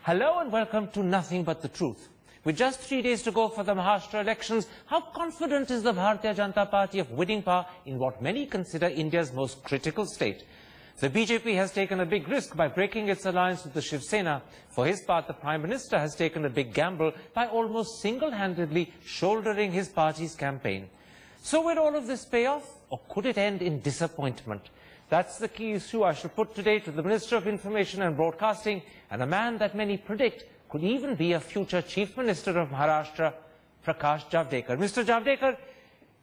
Hello and welcome to Nothing But the Truth. With just 3 days to go for the Maharashtra elections, how confident is the Bharatiya Janata Party of winning power in what many consider India's most critical state? The BJP has taken a big risk by breaking its alliance with the Shiv Sena. For his part, the Prime Minister has taken a big gamble by almost single-handedly shouldering his party's campaign. So will all of this pay off, or could it end in disappointment? That's the key issue I shall put today to the Minister of Information and Broadcasting, and a man that many predict could even be a future Chief Minister of Maharashtra, Prakash Javadekar. Mr. Javadekar,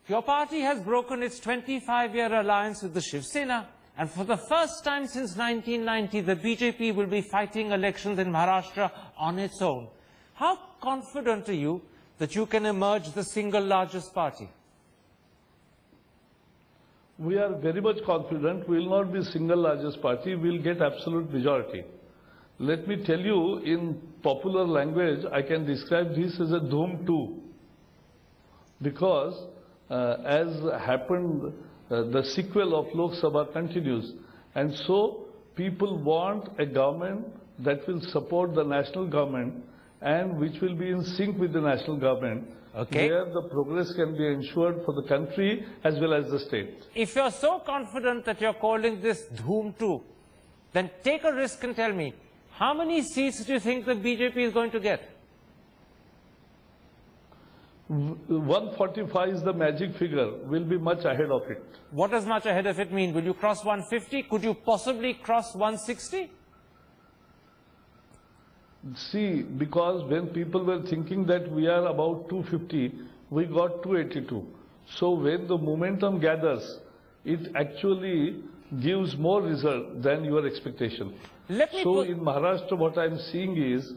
your party has broken its 25-year alliance with the Shiv Sena, and for the first time since 1990, the BJP will be fighting elections in Maharashtra on its own. How confident are you that you can emerge the single largest party? We are very much confident we will not be single largest party, we will get absolute majority. Let me tell you, in popular language, I can describe this as a Dhoom 2. Because, as happened, the sequel of Lok Sabha continues. And so, people want a government that will support the national government and which will be in sync with the national government. Okay. Where the progress can be ensured for the country as well as the state. If you're so confident that you're calling this Dhoom 2, then take a risk and tell me, how many seats do you think the BJP is going to get? 145 is the magic figure. We'll be much ahead of it. What does much ahead of it mean? Will you cross 150? Could you possibly cross 160? See, because when people were thinking that we are about 250, we got 282. So when the momentum gathers, it actually gives more result than your expectation. So in Maharashtra, what I'm seeing is,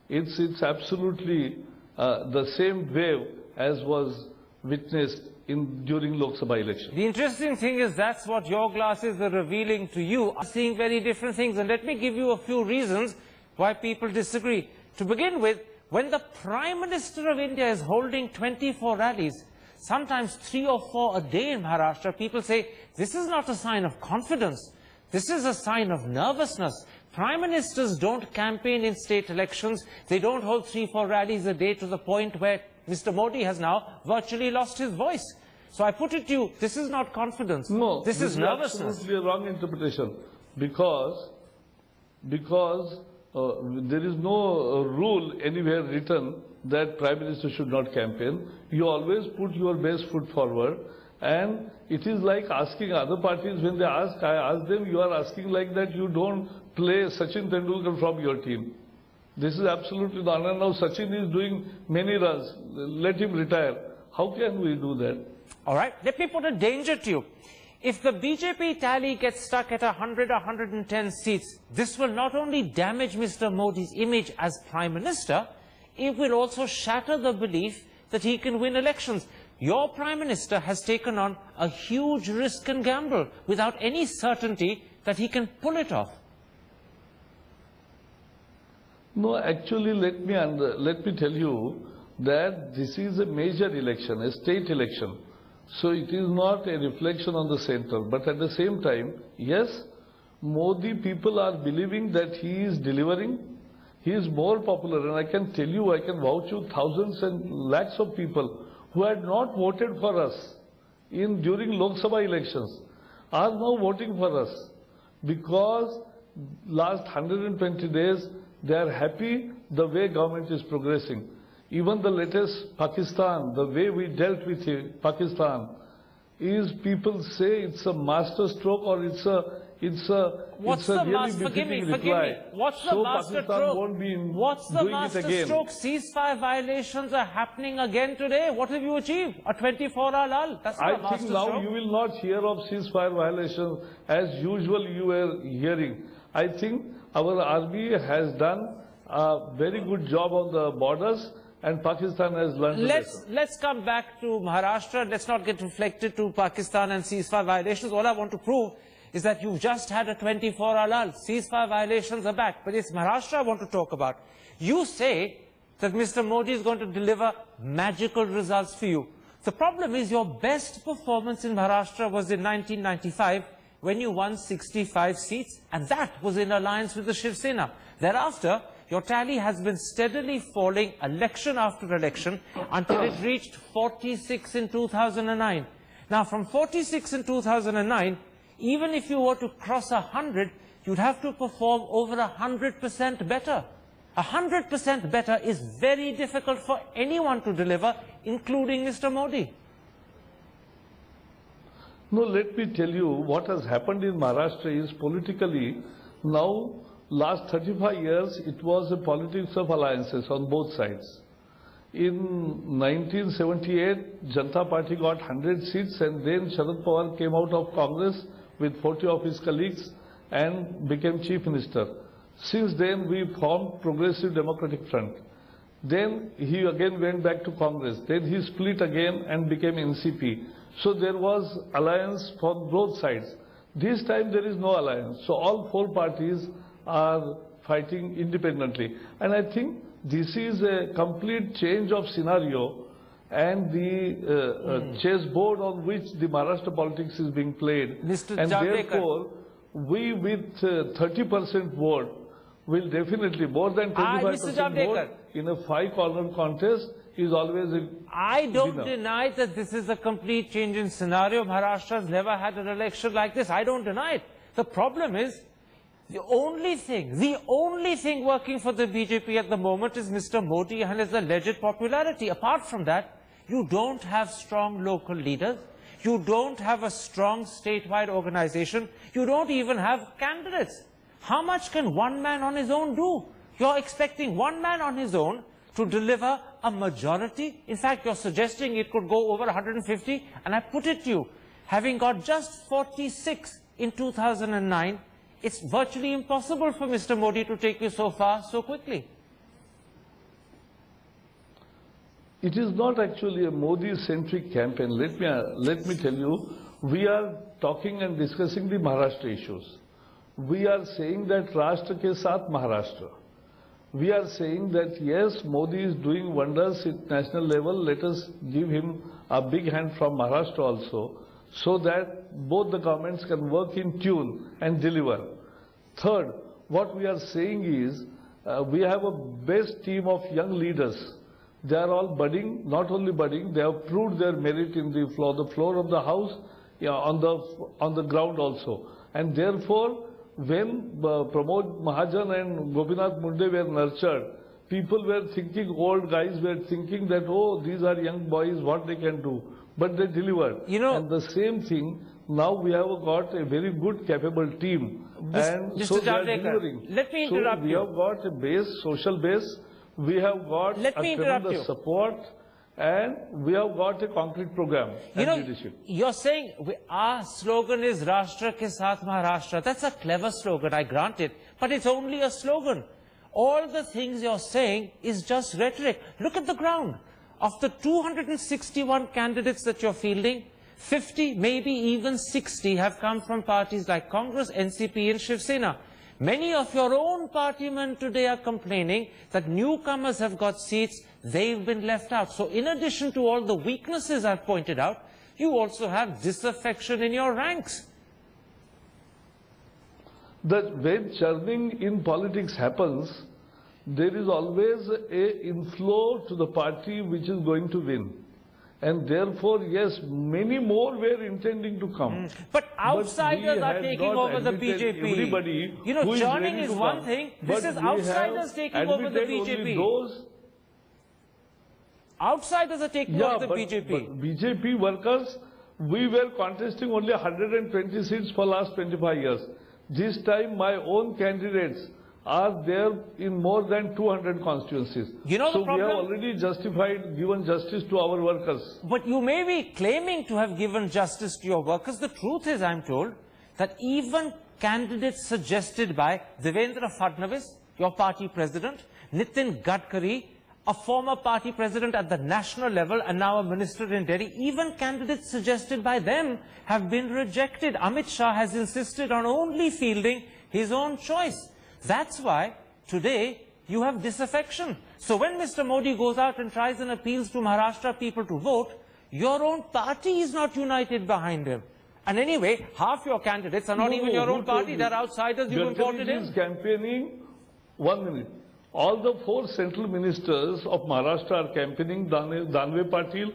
it's absolutely the same wave as was witnessed during Lok Sabha election. The interesting thing is that's what your glasses are revealing to you, are seeing very different things. And let me give you a few reasons why people disagree. To begin with, when the Prime Minister of India is holding 24 rallies, sometimes 3 or 4 a day in Maharashtra, people say, this is not a sign of confidence. This is a sign of nervousness. Prime Ministers don't campaign in state elections. They don't hold 3-4 rallies a day to the point where Mr. Modi has now virtually lost his voice. So I put it to you, this is not confidence. No, this is nervousness. This is absolutely a wrong interpretation. Because there is no rule anywhere written that Prime Minister should not campaign. You always put your best foot forward, and it is like asking other parties when they ask, I ask them, you are asking like that you don't play Sachin Tendulkar from your team. This is absolutely not. And now Sachin is doing many runs. Let him retire. How can we do that? All right, let me put a danger to you. If the BJP tally gets stuck at 100 or 110 seats, this will not only damage Mr. Modi's image as Prime Minister, it will also shatter the belief that he can win elections. Your Prime Minister has taken on a huge risk and gamble without any certainty that he can pull it off. No, actually, let me tell you that this is a major election, a state election. So it is not a reflection on the center. But at the same time, yes, Modi people are believing that he is delivering. He is more popular. And I can tell you, I can vouch you thousands and lakhs of people who had not voted for us during Lok Sabha elections are now voting for us. Because last 120 days, they are happy the way government is progressing. Even the latest Pakistan, the way we dealt with Pakistan, is people say it's a master stroke or it's a really befitting reply. What's the so master Pakistan stroke? Won't be What's the doing master it again. stroke? Ceasefire violations are happening again today. What have you achieved? A 24-hour lull. That's not a master think now stroke. you will not hear of ceasefire violations as usual you were hearing. I think our army has done a very good job on the borders. And Pakistan has learned Let's come back to Maharashtra. Let's not get reflected to Pakistan and ceasefire violations. All I want to prove is that you've just had a 24-hour lull. Ceasefire violations are back. But it's Maharashtra I want to talk about. You say that Mr. Modi is going to deliver magical results for you. The problem is your best performance in Maharashtra was in 1995 when you won 65 seats, and that was in alliance with the Shiv Sena. Thereafter, your tally has been steadily falling election after election until it reached 46 in 2009. Now, from 46 in 2009, even if you were to cross 100, you'd have to perform over 100% better. 100% better is very difficult for anyone to deliver, including Mr. Modi. No, let me tell you what has happened in Maharashtra is politically, now last 35 years it was a politics of alliances on both sides. In 1978, Janata Party got 100 seats and then Sharad Pawar came out of Congress with 40 of his colleagues and became Chief Minister. Since then we formed Progressive Democratic Front. Then he again went back to Congress. Then he split again and became NCP. So there was alliance from both sides. This time there is no alliance. So all four parties are fighting independently. And I think this is a complete change of scenario and the chessboard on which the Maharashtra politics is being played. Mr. And Javadekar, therefore, we with 30% vote will definitely, more than 25% vote in a five-corner contest is always a I don't winner. deny that this is a complete change in scenario. Maharashtra has never had an election like this. I don't deny it. The problem is, the only thing working for the BJP at the moment is Mr. Modi and his alleged popularity. Apart from that, you don't have strong local leaders. You don't have a strong statewide organization. You don't even have candidates. How much can one man on his own do? You're expecting one man on his own to deliver a majority. In fact, you're suggesting it could go over 150. And I put it to you, having got just 46 in 2009, it's virtually impossible for Mr. Modi to take you so far so quickly. It is not actually a Modi-centric campaign. Let me tell you, we are talking and discussing the Maharashtra issues. We are saying that Rashtra ke saath Maharashtra. We are saying that yes, Modi is doing wonders at national level. Let us give him a big hand from Maharashtra also, so that both the governments can work in tune and deliver. Third, what we are saying is we have a best team of young leaders. They are all budding, not only budding, they have proved their merit in the floor of the house, on the ground also. And therefore, when Pramod Mahajan and Gopinath Munde were nurtured, people were thinking, old guys were thinking that, oh, these are young boys, what they can do. But they delivered. You know, and the same thing, now we have got a very good, capable team. And so they are delivering. Let me interrupt you. We have got a base, social base. We have got a tremendous support. And we have got a concrete program and leadership. You're saying our slogan is Rashtra ke saath Maharashtra. That's a clever slogan, I grant it. But it's only a slogan. All the things you're saying is just rhetoric. Look at the ground. Of the 261 candidates that you're fielding, 50, maybe even 60 have come from parties like Congress, NCP and Shiv Sena. Many of your own partymen today are complaining that newcomers have got seats, they've been left out. So in addition to all the weaknesses I've pointed out, you also have disaffection in your ranks. When churning in politics happens, there is always an inflow to the party which is going to win. And therefore, yes, many more were intending to come. But outsiders are taking over the BJP. Everybody, you know, churning is one thing. This is outsiders taking over the BJP. Outsiders are taking over the BJP. But BJP workers, we were contesting only 120 seats for last 25 years. This time, my own candidates are there in more than 200 constituencies. You know so the problem? we have already given justice to our workers. But you may be claiming to have given justice to your workers. The truth is, I'm told, that even candidates suggested by Devendra Fadnavis, your party president, Nitin Gadkari, a former party president at the national level and now a minister in Delhi, even candidates suggested by them have been rejected. Amit Shah has insisted on only fielding his own choice. That's why today you have disaffection. So when Mr. Modi goes out and tries and appeals to Maharashtra people to vote, your own party is not united behind him. And anyway, half your candidates are not even your own party. They're outsiders you've imported in. Is campaigning, 1 minute. all the 4 central ministers of Maharashtra are campaigning, Danve Patil,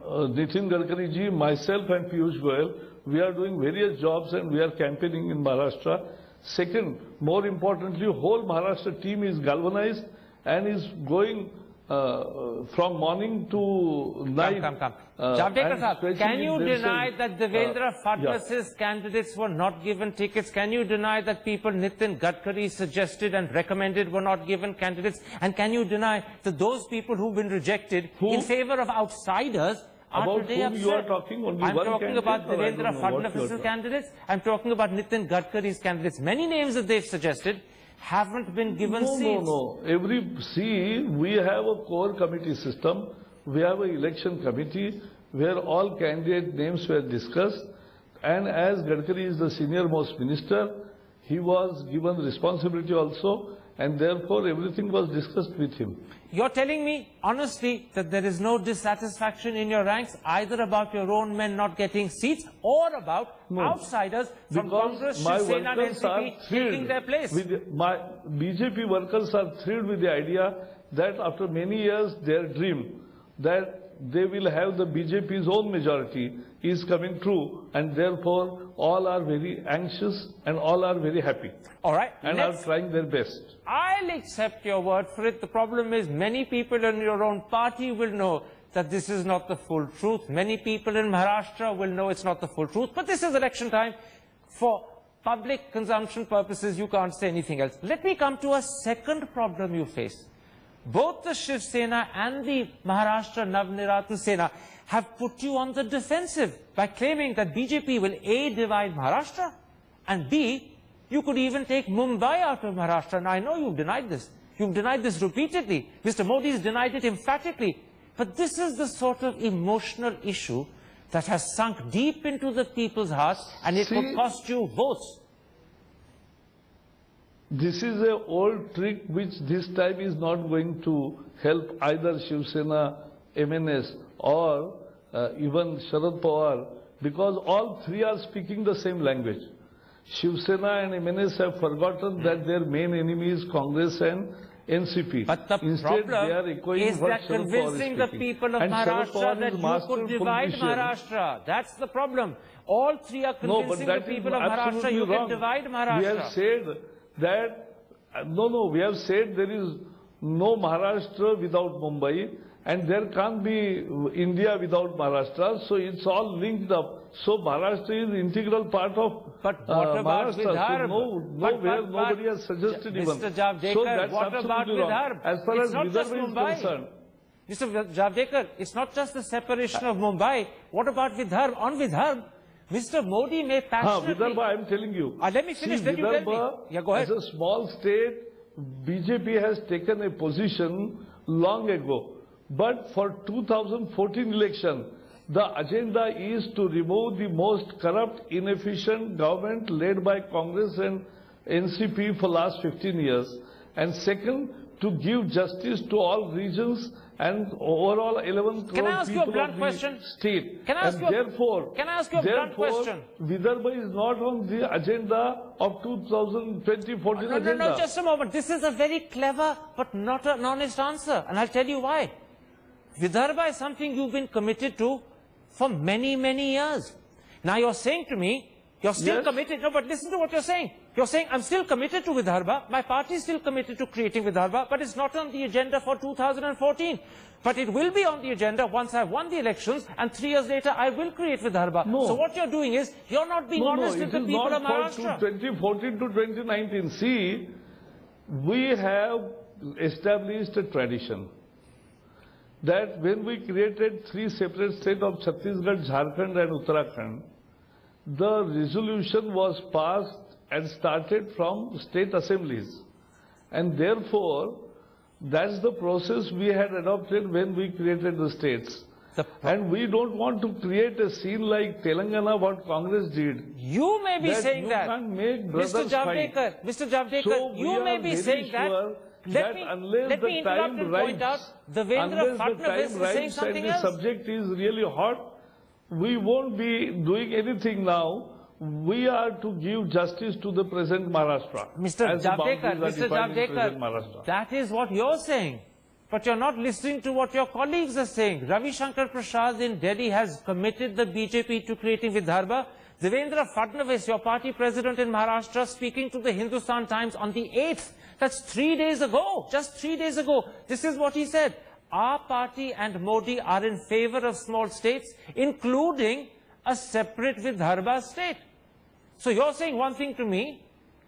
Nitin Gadkari ji, myself and Piyush Goyal. We are doing various jobs and we are campaigning in Maharashtra. Second, more importantly, whole Maharashtra team is galvanized and is going from morning to night. Come. Javadekar sahab, can you deny that Devendra yeah. Fadnavis's candidates were not given tickets? Can you deny that people Nitin Gadkari suggested and recommended were not given candidates? And can you deny that those people who've been rejected in favor of outsiders are About today whom upset? you are talking? Only I'm one talking about candidate, or I Devendra don't know what you are Fadnavis's talking. candidates. I'm talking about Nitin Gadkari's candidates. Many names that they've suggested haven't been given seats. No. We have a core committee system. We have an election committee where all candidate names were discussed. And as Gadkari is the senior most minister, he was given responsibility also. And therefore, everything was discussed with him. You're telling me, honestly, that there is no dissatisfaction in your ranks, either about your own men not getting seats or about outsiders from Congress, my Shiv Sena and workers are NCP taking their place. My BJP workers are thrilled with the idea that after many years, their dream that they will have the BJP's own majority is coming true, and therefore all are very anxious and all are very happy. All right, And are trying their best. I'll accept your word for it. The problem is many people in your own party will know that this is not the full truth. Many people in Maharashtra will know it's not the full truth. But this is election time. For public consumption purposes, you can't say anything else. Let me come to a second problem you face. Both the Shiv Sena and the Maharashtra Navniratan Sena have put you on the defensive by claiming that BJP will A, divide Maharashtra, and B, you could even take Mumbai out of Maharashtra. And I know you've denied this. You've denied this repeatedly. Mr. Modi's denied it emphatically. But this is the sort of emotional issue that has sunk deep into the people's hearts, and it could cost you votes. This is an old trick which this time is not going to help either Shiv Sena, MNS or even Sharad Pawar, because all three are speaking the same language. Shiv Sena and MNS have forgotten that their main enemy is Congress and NCP. But the Instead, problem they are echoing is what that Sharad Pawar convincing is the speaking. people of And Sharad Maharashtra Pawar that is you master could divide politician. Maharashtra. That's the problem. All three are No, but convincing the that is people of Maharashtra absolutely you wrong. can divide Maharashtra. We have said that, we have said there is no Maharashtra without Mumbai, and there can't be India without Maharashtra, so it's all linked up. So Maharashtra is integral part of But what about Maharashtra. Vidarbha? So nowhere nobody has suggested even. Mr. Javadekar, So that's what about absolutely wrong. Vidarbha? As far It's as not just Vidarbha is Mumbai. concerned, Mr. Javadekar, it's not just the separation of Mumbai. What about Vidarbha? On Vidarbha, Mr. Modi may passionately... Vidarbha, I am telling you. let me finish, See, then you tell me. Vidarbha, Yeah, go ahead. as a small state, BJP has taken a position long ago. But for 2014 election, the agenda is to remove the most corrupt, inefficient government led by Congress and NCP for last 15 years. And second, to give justice to all regions and overall 11 Can I crore ask you a people blunt of the question? state. Can I ask And you a- therefore, Can I ask you a blunt question? Vidarbha is not on the agenda of 2020-14 agenda. No, just a moment. This is a very clever but not an honest answer. And I'll tell you why. Vidarbha is something you've been committed to for many, many years. Now you're saying to me, you're still Yes. committed. No, but listen to what you're saying. You're saying, I'm still committed to Vidarbha. My party is still committed to creating Vidarbha, but it's not on the agenda for 2014. But it will be on the agenda once I've won the elections, and 3 years later, I will create Vidarbha. No. So what you're doing is, you're not being honest with the people of it is not Maharashtra. for 2014 to 2019. See, we have established a tradition that when we created 3 separate states of Chhattisgarh, Jharkhand and Uttarakhand, the resolution was passed and started from state assemblies. And therefore, that's the process we had adopted when we created the states. And we don't want to create a scene like Telangana, what Congress did. You may be saying you that. can't make Mr. brothers fight. Javadekar, Mr. Javadekar, So we you may are be very saying that. sure Let me unless the interrupt time and point out, rights, Devendra unless the Fadnavis time is saying rights something and the else. subject is really hot, we won't be doing anything now. we are to give justice to the present Maharashtra. Mr. as the Javadekar, boundaries are Mr. defined in present Javadekar, Maharashtra. that is what you're saying. But you're not listening to what your colleagues are saying. Ravi Shankar Prasad in Delhi has committed the BJP to creating Vidarbha. Devendra Fadnavis, your party president in Maharashtra, speaking to the Hindustan Times on the 8th, that's 3 days ago, just 3 days ago. This is what he said. Our party and Modi are in favor of small states, including a separate Vidarbha state. So you're saying one thing to me,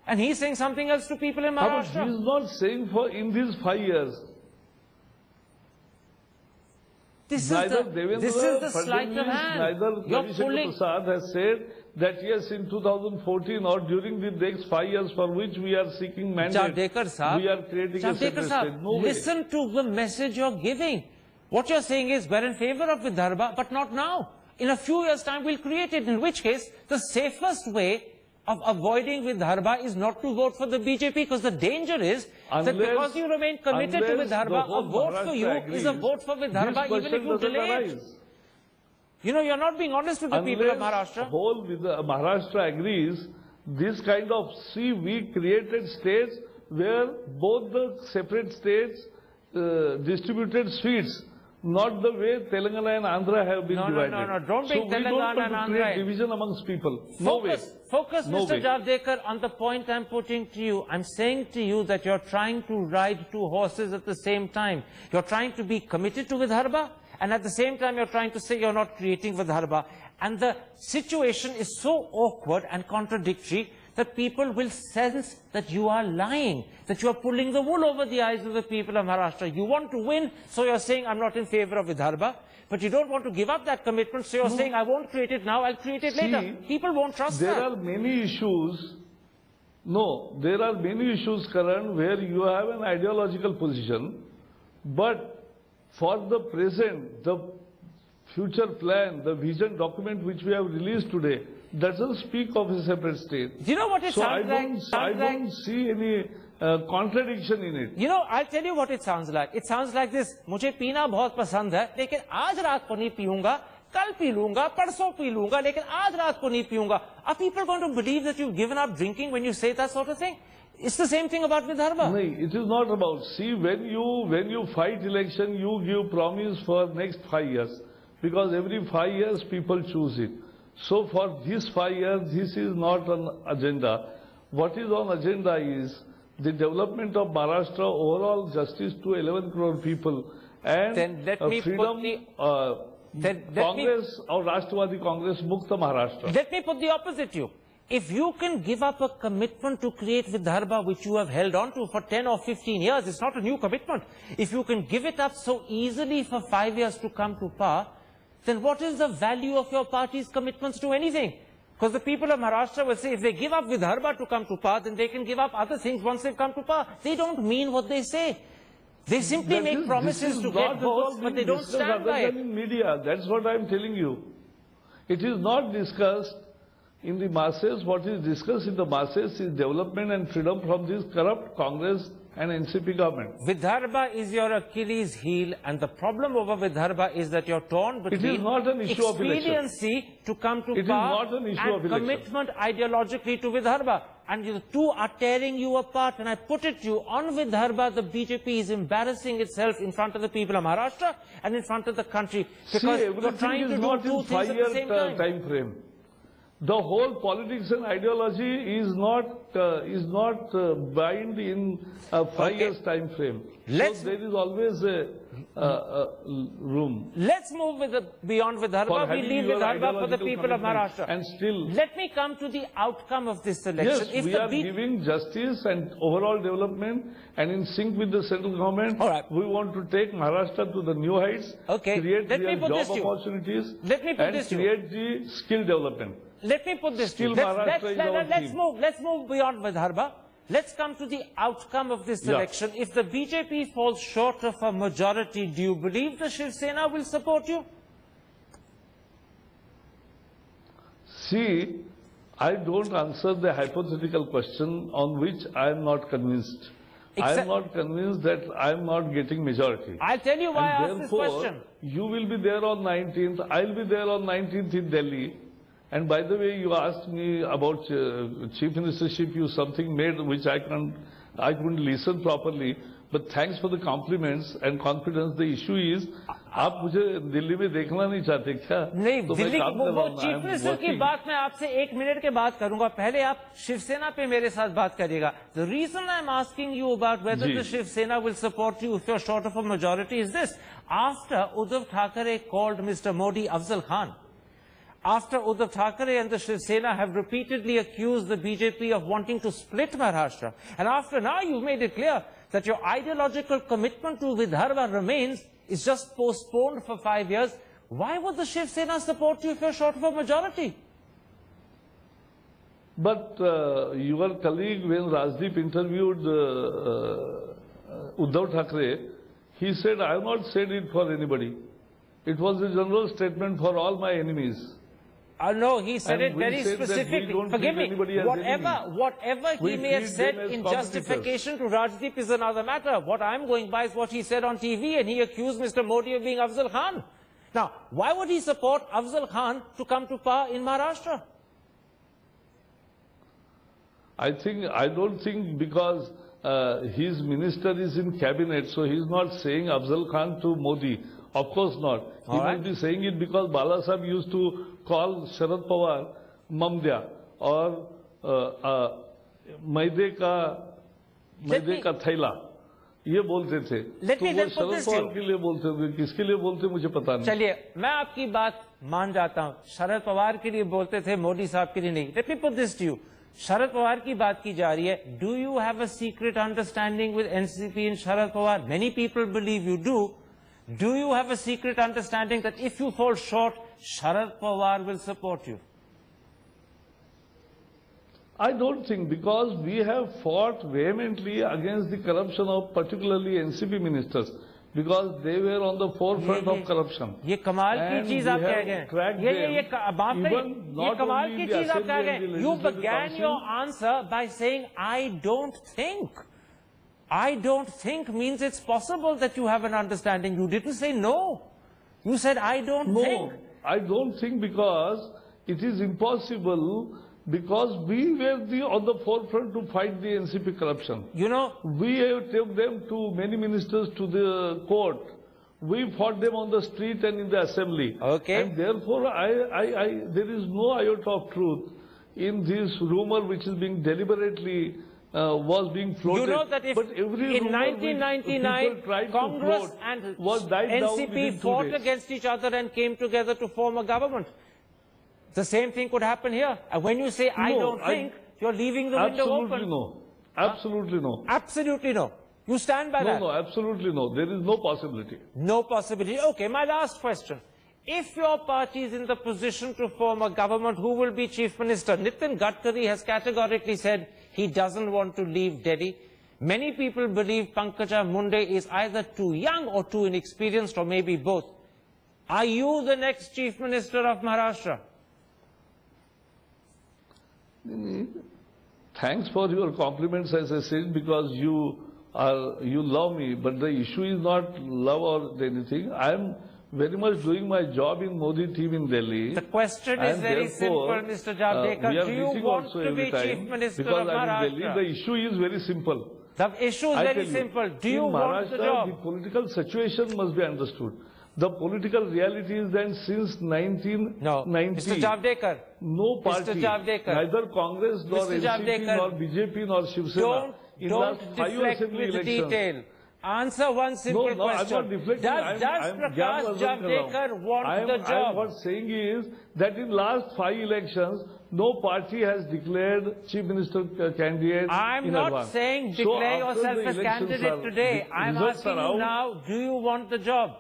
and he's saying something else to people in But Maharashtra. he is not saying for in these 5 years. This Neither is the Devendra sleight of Fadnavis, hand. neither You're Ravi Shankar pulling. Prasad has said that yes, in 2014 or during the next 5 years for which we are seeking mandate, Javadekar Saab, we are creating a separate state. No way. listen to the message you're giving. What you're saying is we're in favor of Vidarbha, but not now. In a few years' time, we'll create it, in which case the safest way of avoiding Vidarbha is not to vote for the BJP, because the danger is that Unless- because you remain committed to unless the Vidarbha, whole a vote for you Maharashtra is a agrees, vote for Vidarbha, this even if question you doesn't delay it. arise. You know, you're not being honest with the people of Unless Maharashtra. whole with the Maharashtra agrees, this kind of, see, we created states where both the separate states distributed sweets, not the way Telangana and Andhra have been No, no, divided. no, don't so bring we Telangana don't want and to Andhra create in. division amongst people. No way. Focus, No Mr. way. Javadekar, on the point I'm putting to you. I'm saying to you that you're trying to ride two horses at the same time. You're trying to be committed to Vidarbha, and at the same time you're trying to say you're not creating Vidarbha. And the situation is so awkward and contradictory that people will sense that you are lying, that you are pulling the wool over the eyes of the people of Maharashtra. You want to win, so you're saying I'm not in favor of Vidarbha. But you don't want to give up that commitment, so you're saying I won't create it now, I'll create it later. People won't trust There that. are many issues, no, there are many issues, Karan, where you have an ideological position, but for the present, the future plan, the vision document which we have released today, doesn't speak of a separate state. Do you know what it So sounds like? I don't see any contradiction in it. You know, I'll tell you what it sounds like. It sounds like this. मुझे पीना बहुत पसंद है, लेकिन आज रात को नहीं पीऊंगा, कल पी लूंगा, परसों पी लूंगा, लेकिन आज रात को नहीं पीऊंगा. Are people going to believe that you've given up drinking when you say that sort of thing? It's the same thing about Vidarbha. No, it is not about, see, when you fight election, you give promise for next 5 years, because every 5 years people choose it. So for these 5 years, this is not an agenda. What is on agenda is the development of Maharashtra, overall justice to 11 crore people, and Then let me put freedom, then let me- Congress or Rashtravadi Congress, Mukta Maharashtra. Let me put the opposite to you. If you can give up a commitment to create Vidarbha, which you have held on to for 10 or 15 years, it's not a new commitment. If you can give it up so easily for 5 years to come to power, then what is the value of your party's commitments to anything? Because the people of Maharashtra will say, if they give up Vidarbha to come to power, then they can give up other things once they've come to power. They don't mean what they say. They simply make promises to get votes, but they don't stand by it. In media, that's what I'm telling you. It is not discussed in the masses. What is discussed in the masses is development and freedom from this corrupt Congress and NCP government. Vidarbha is your Achilles heel, and the problem over Vidarbha is that you're torn between not an issue of election. expediency to come to It is power not an issue and of election. commitment ideologically to Vidarbha. And the two are tearing you apart. And I put it to you, on Vidarbha, the BJP is embarrassing itself in front of the people of Maharashtra and in front of the country, because See, you're trying everything to is do not two in things at the 5 same year time. time frame. The whole politics and ideology is not bind in a 5 years time frame. Let's- So there is always a room. Let's move beyond For Vidarbha. We having leave your Vidarbha for the ideological people of commitment. Maharashtra. And still, Let me come to the outcome of this election. yes, we are giving justice and overall development, and in sync with the central government, All right. we want to take Maharashtra to the new heights, Okay, create let me real put job this to you. opportunities, Let me put and this to you. create the skill development. Let me put this to you. Still Maharashtra is our theme. Let's move beyond Vidarbha. Let's come to the outcome of this Yeah. election. If the BJP falls short of a majority, do you believe the Shiv Sena will support you? See, I don't answer the hypothetical question on which I am not convinced. I Except- am not convinced that I am not getting majority. I'll tell you why I And asked this therefore, question. you will be there on 19th, I'll be there on 19th in Delhi, And by the way, you asked me about chief ministership. You something made which I couldn't listen properly. But thanks for the compliments and confidence. The issue is, आप मुझे दिल्ली में देखना नहीं चाहते क्या? नहीं, तो मैं दिल्ली काम कर रहा वो हूं, चीफ I'm मिनिस्टर की working. बात मैं आपसे 1 मिनट के बाद करूंगा. पहले आप शिवसेना पे मेरे साथ बात करिएगा. The reason I'm asking you about whether ji. the Shiv Sena will support you if you're short of a majority is this. After Uddhav Thackeray called Mr. Modi Afzal Khan, after Uddhav Thackeray and the Shiv Sena have repeatedly accused the BJP of wanting to split Maharashtra, and after now you've made it clear that your ideological commitment to Vidarbha remains, is just postponed for 5 years, why would the Shiv Sena support you if you're short of a majority? But your colleague, when Rajdeep interviewed Uddhav Thackeray, he said, I have not said it for anybody. It was a general statement for all my enemies. No, he said And it we very said that we specifically. don't Forgive treat me, anybody as whatever We he may have treat said them as in competitors. justification to Rajdeep is another matter. What I'm going by is what he said on TV, and he accused Mr. Modi of being Afzal Khan. Now, why would he support Afzal Khan to come to power in Maharashtra? I don't think because his minister is in cabinet, so he's not saying Afzal Khan to Modi. Of course not. He All right. might be saying it because Bala Sahib used to call Sharad Pawar Mamdya or Maide ka Thaila. ये बोलते थे. Let तो me वो then put Sharad this to Pawar you. के लिए बोलते थे, किसके लिए बोलते मुझे पता नहीं. चलिए, मैं आपकी बात मान जाता हूं. शरद पवार के लिए बोलते थे, मोदी साहब के लिए नहीं. Let me put this to you. Sharad Pawar की बात की जा रही है. Do you have a secret understanding with NCP and Sharad Pawar? Many people believe you do. Do you have a secret understanding that if you fall short, Sharad Pawar will support you? I don't think, because we have fought vehemently against the corruption of particularly NCP ministers, because they were on the forefront of corruption. ये कमाल की And चीज we आप कह have गए. cracked ये them, बात नहीं. even ये not कमाल only की in the चीज आप कह Assembly गए. and the You Legislative began Council. your answer by saying, I don't think. I don't think means it's possible that you have an understanding. You didn't say no. You said, I don't think. No, I don't think, because it is impossible, because we were on the forefront to fight the NCP corruption. You know, We have taken them to many ministers to the court. We fought them on the street and in the assembly. Okay. And therefore, there is no iota of truth in this rumor which is being deliberately was being floated. you know that if but every in rumor which 1999, people tried to Congress float and was died down within NCP 2 fought days. against each other and came together to form a government. The same thing could happen here. And when you say, I No, don't think, you're leaving the window Absolutely open. no. Absolutely no. Absolutely no. You stand by that? No, absolutely no. There is no possibility. No possibility. Okay, my last question. If your party is in the position to form a government, who will be chief minister? Nitin Gadkari has categorically said he doesn't want to leave Delhi. Many people believe Pankaja Munde is either too young or too inexperienced, or maybe both. Are you the next chief minister of Maharashtra? Thanks for your compliments, as I said, because you love me, but the issue is not love or anything. I am very much doing my job in Modi team in Delhi. The question is And very simple, therefore, Mr. we Jadekar. are Do you meeting want also to be every time, chief minister because of I'm in Delhi. Maharashtra? The issue is very simple. The issue is I very tell you, simple. Do you in want the Maharashtra, job? the political situation must be understood. The political reality is that since 1990, No. Mr. Javadekar, no party, Mr. Javadekar. neither Congress nor Mr. NCP Javadekar, nor BJP nor Shiv Sena, in don't last 5 deflect assembly with elections. detail. Answer one simple No, I'm question. not deflecting. Does Prakash Javadekar want the job? What I'm saying is that in last 5 elections, no party has declared chief minister candidate I'm in not advance. saying So declare after yourself the as elections candidate today. the I'm results asking are you out. now, do you want the job?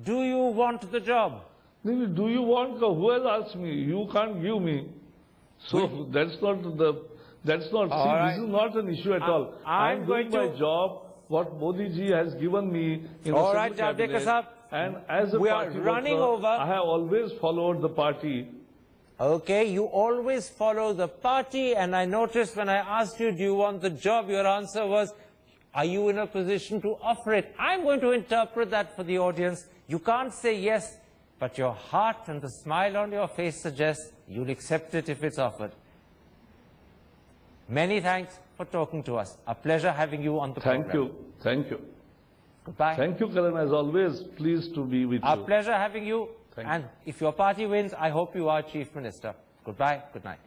Do you want the job? Do you want, who has asked me? You can't give me. So that's not, All right. this is not an issue at all. I'm I'm going doing my to- job, what Modi ji has given me in All the right, Central Javadekar Cabinet. Sahab, And as a we are party running worker, over. I have always followed the party. Okay, you always follow the party, and I noticed when I asked you, do you want the job, your answer was, are you in a position to offer it? I'm going to interpret that for the audience. You can't say yes, but your heart and the smile on your face suggests you'll accept it if it's offered. Many thanks for talking to us. A pleasure having you on the program. Thank you. Thank you. Goodbye. Thank you, Karan. As always, pleased to be with A you. pleasure having you. Thank and if your party wins, I hope you are Chief Minister. Goodbye. Good night.